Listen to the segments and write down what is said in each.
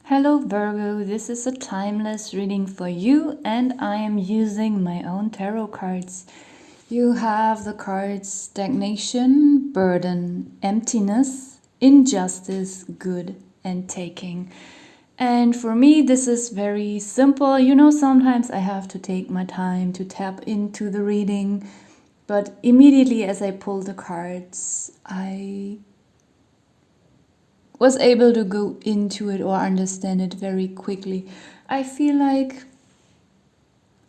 Hello Virgo, this is a timeless reading for you and I am using my own tarot cards. You have the cards stagnation, burden, emptiness, injustice, good and taking. And for me this is very simple. Sometimes I have to take my time to tap into the reading, but immediately as I pull the cards, I was able to go into it or understand it very quickly. I feel like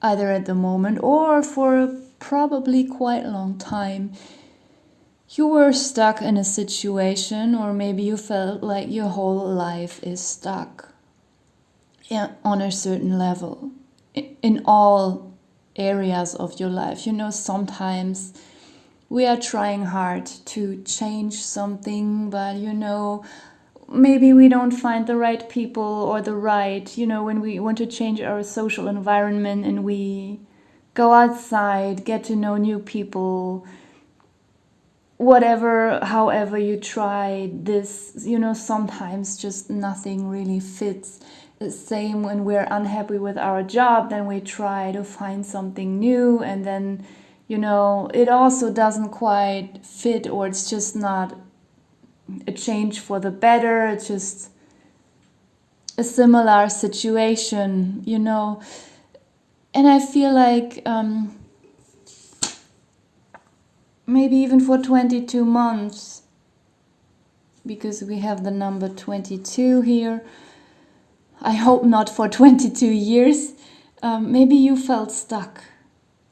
either at the moment or for a probably quite long time, you were stuck in a situation, or maybe you felt like your whole life is stuck on a certain level in all areas of your life. Sometimes we are trying hard to change something, but maybe we don't find the right people or when we want to change our social environment and we go outside, get to know new people, however you try this, sometimes just nothing really fits. The same when we're unhappy with our job, then we try to find something new and then, it also doesn't quite fit, or it's just not a change for the better. It's just a similar situation, and I feel like maybe even for 22 months, because we have the number 22 here. I hope not for 22 years. Maybe you felt stuck.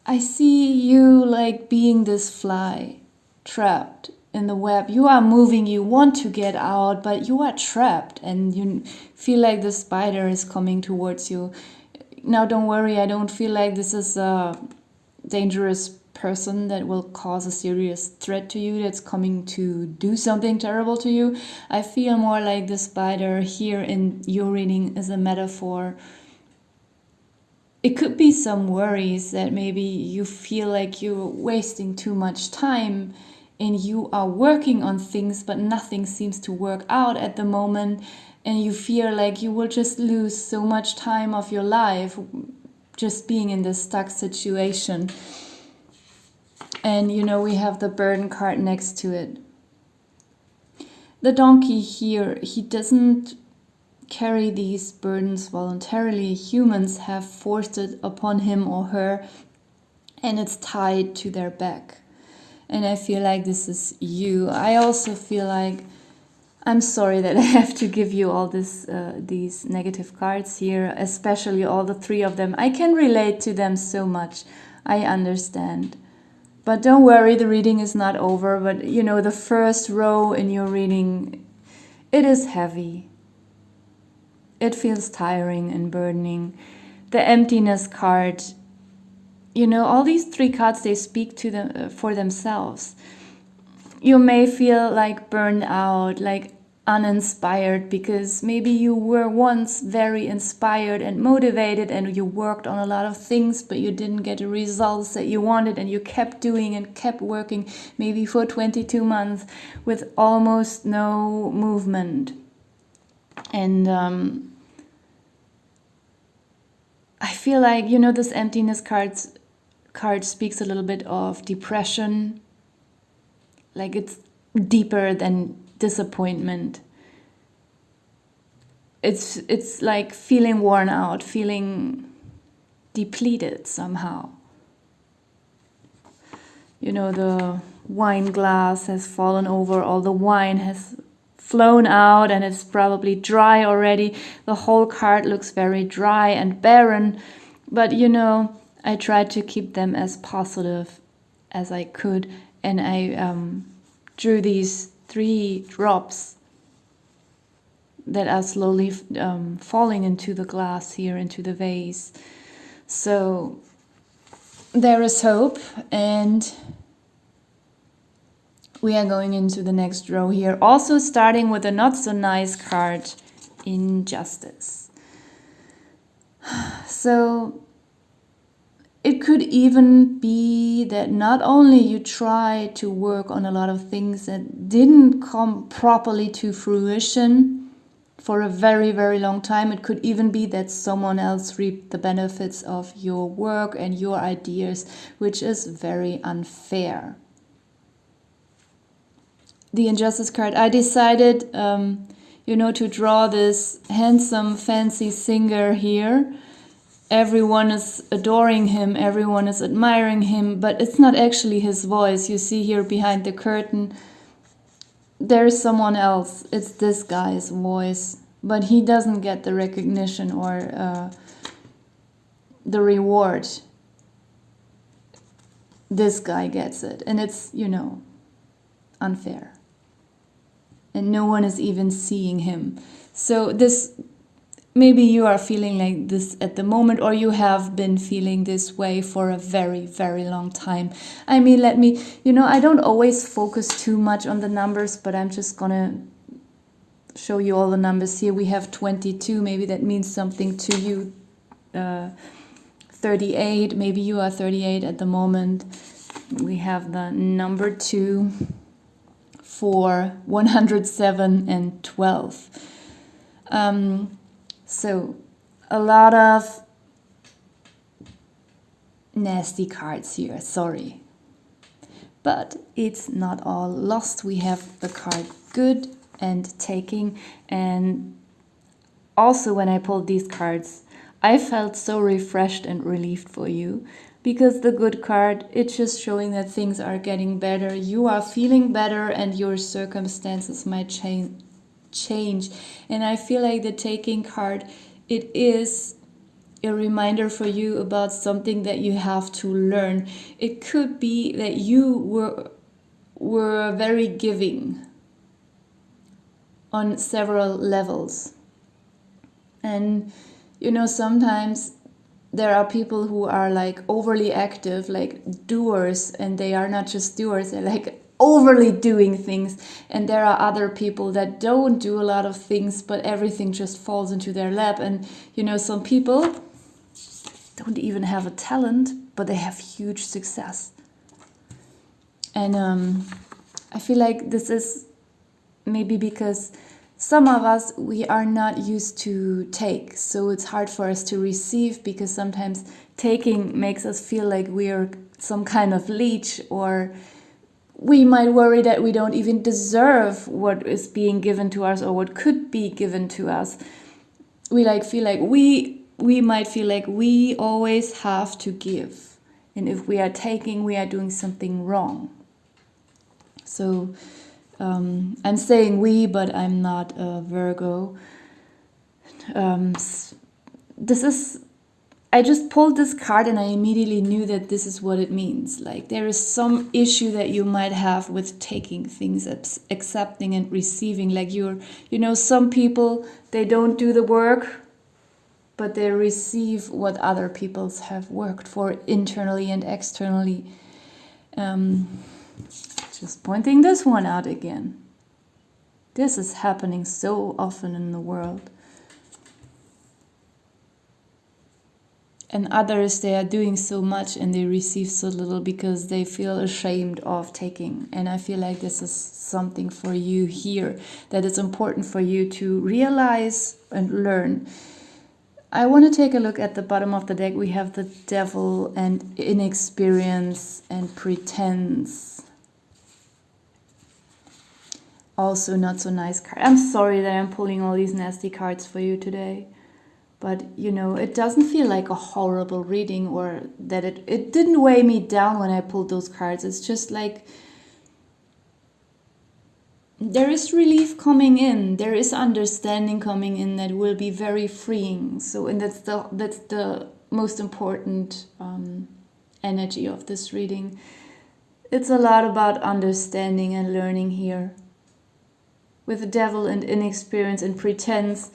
I see you like being this fly trapped in the web. You are moving, you want to get out, but you are trapped and you feel like the spider is coming towards you. Now don't worry, I don't feel like this is a dangerous person that will cause a serious threat to you, that's coming to do something terrible to you. I feel more like the spider here in your reading is a metaphor. It could be some worries that maybe you feel like you're wasting too much time and you are working on things, but nothing seems to work out at the moment, and you feel like you will just lose so much time of your life just being in this stuck situation. And we have the burden card next to it. The donkey here, he doesn't carry these burdens voluntarily. Humans have forced it upon him or her, and it's tied to their back. And I feel like this is you. I also feel like, I'm sorry that I have to give you all these negative cards here, especially all the three of them. I can relate to them so much. I understand. But don't worry, the reading is not over. But the first row in your reading, it is heavy. It feels tiring and burdening. The emptiness card, all these three cards, they speak to them for themselves. You may feel like burned out, like uninspired, because maybe you were once very inspired and motivated and you worked on a lot of things, but you didn't get the results that you wanted, and you kept doing and kept working, maybe for 22 months with almost no movement. And I feel like, this emptiness card speaks a little bit of depression. Like it's deeper than disappointment. It's like feeling worn out, feeling depleted somehow. The wine glass has fallen over, all the wine has flown out and it's probably dry already. The whole card looks very dry and barren, but I tried to keep them as positive as I could, and I drew these 3 drops that are slowly falling into the glass here, into the vase. So there is hope, and we are going into the next row here, also starting with a not so nice card, injustice. So it could even be that not only you try to work on a lot of things that didn't come properly to fruition for a very, very long time. It could even be that someone else reaped the benefits of your work and your ideas, which is very unfair. The Injustice card, I decided, to draw this handsome, fancy singer here. Everyone is adoring him, everyone is admiring him, but it's not actually his voice. You see here behind the curtain, there's someone else. It's this guy's voice, but he doesn't get the recognition or the reward. This guy gets it, and it's, unfair. And no one is even seeing him. So this, maybe you are feeling like this at the moment, or you have been feeling this way for a very, very long time. I mean, I don't always focus too much on the numbers, but I'm just gonna show you all the numbers here. We have 22, maybe that means something to you. 38, maybe you are 38 at the moment. We have the number 2, 4, 107, and 12. So a lot of nasty cards here, sorry. But it's not all lost. We have the card good and taking. And also when I pulled these cards, I felt so refreshed and relieved for you. Because the good card, it's just showing that things are getting better. You are feeling better and your circumstances might change. And I feel like the taking card, it is a reminder for you about something that you have to learn. It could be that you were very giving on several levels. And, sometimes there are people who are like overly active, like doers, and they are not just doers, they're like overly doing things. And there are other people that don't do a lot of things, but everything just falls into their lap. And some people don't even have a talent, but they have huge success. And I feel like this is maybe because some of us, we are not used to take, so it's hard for us to receive, because sometimes taking makes us feel like we are some kind of leech, or we might worry that we don't even deserve what is being given to us or what could be given to us. We feel like we might feel like we always have to give, and if we are taking, we are doing something wrong. So I'm saying we, but I'm not a Virgo. I just pulled this card and I immediately knew that this is what it means. Like there is some issue that you might have with taking things, accepting and receiving. Like some people, they don't do the work, but they receive what other people have worked for internally and externally. Just pointing this one out again. This is happening so often in the world. And others, they are doing so much and they receive so little because they feel ashamed of taking. And I feel like this is something for you here that is important for you to realize and learn. I want to take a look at the bottom of the deck. We have the Devil and inexperience and pretense. Also not so nice card. I'm sorry that I'm pulling all these nasty cards for you today. But, it doesn't feel like a horrible reading, or that it didn't weigh me down when I pulled those cards. It's just like there is relief coming in. There is understanding coming in that will be very freeing. So, and that's the most important energy of this reading. It's a lot about understanding and learning here. With the Devil and inexperience and pretense,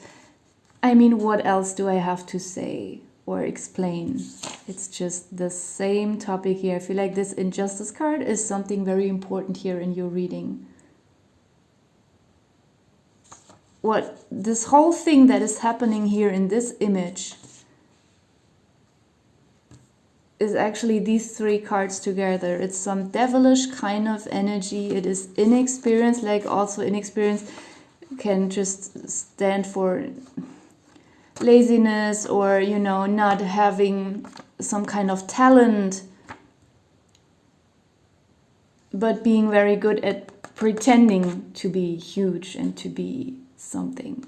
I mean, what else do I have to say or explain? It's just the same topic here. I feel like this Injustice card is something very important here in your reading. This whole thing that is happening here in this image is actually these three cards together. It's some devilish kind of energy. It is inexperience, like also inexperience can just stand for laziness or, you know, not having some kind of talent, but being very good at pretending to be huge and to be something.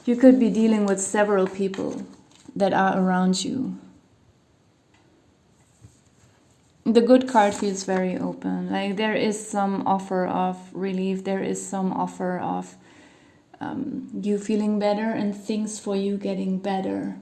You could be dealing with several people that are around you. The good card feels very open. Like there is some offer of relief. There is some offer of you feeling better and things for you getting better.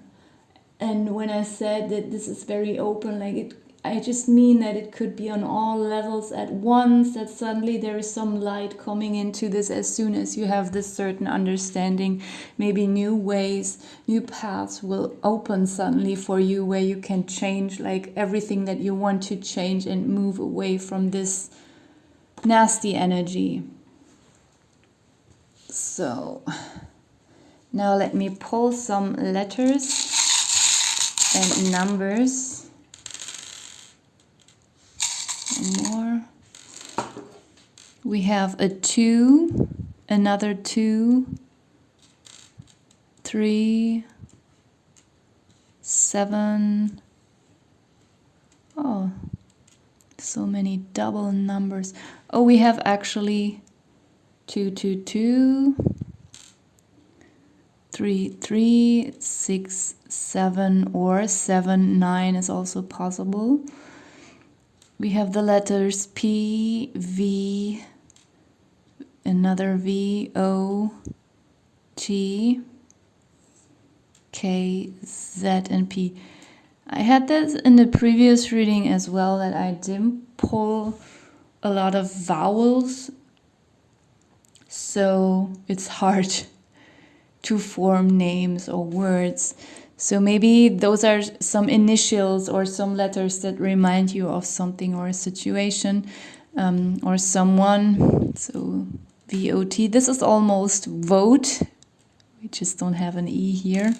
And when I said that this is very open, like I just mean that it could be on all levels at once, that suddenly there is some light coming into this as soon as you have this certain understanding. Maybe new ways, new paths will open suddenly for you where you can change like everything that you want to change and move away from this nasty energy. So now let me pull some letters and numbers. More. We have a 2, another 2, 3, 7. Oh, so many double numbers. Oh, we have actually 2, 2, 2, 3, 3, 6, 7, or 7, 9 is also possible. We have the letters P, V, another V, O, T, K, Z, and P. I had this in the previous reading as well, that I didn't pull a lot of vowels, so it's hard to form names or words. So maybe those are some initials or some letters that remind you of something or a situation or someone. So VOT. This is almost vote. We just don't have an E here.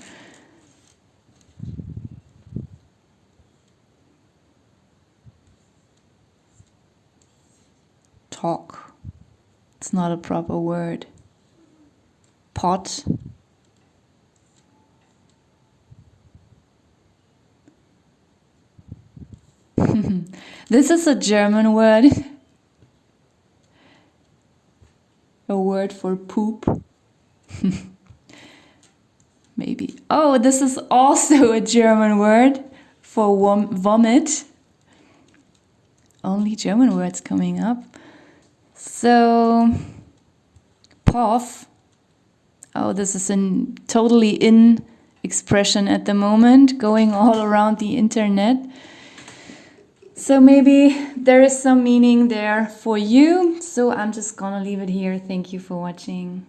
Talk. It's not a proper word. Pot. This is a German word. A word for poop. Maybe. Oh, this is also a German word for vomit. Only German words coming up. So, POF. Oh, this is a totally in expression at the moment, going all around the internet. So maybe there is some meaning there for you. So I'm just gonna leave it here. Thank you for watching.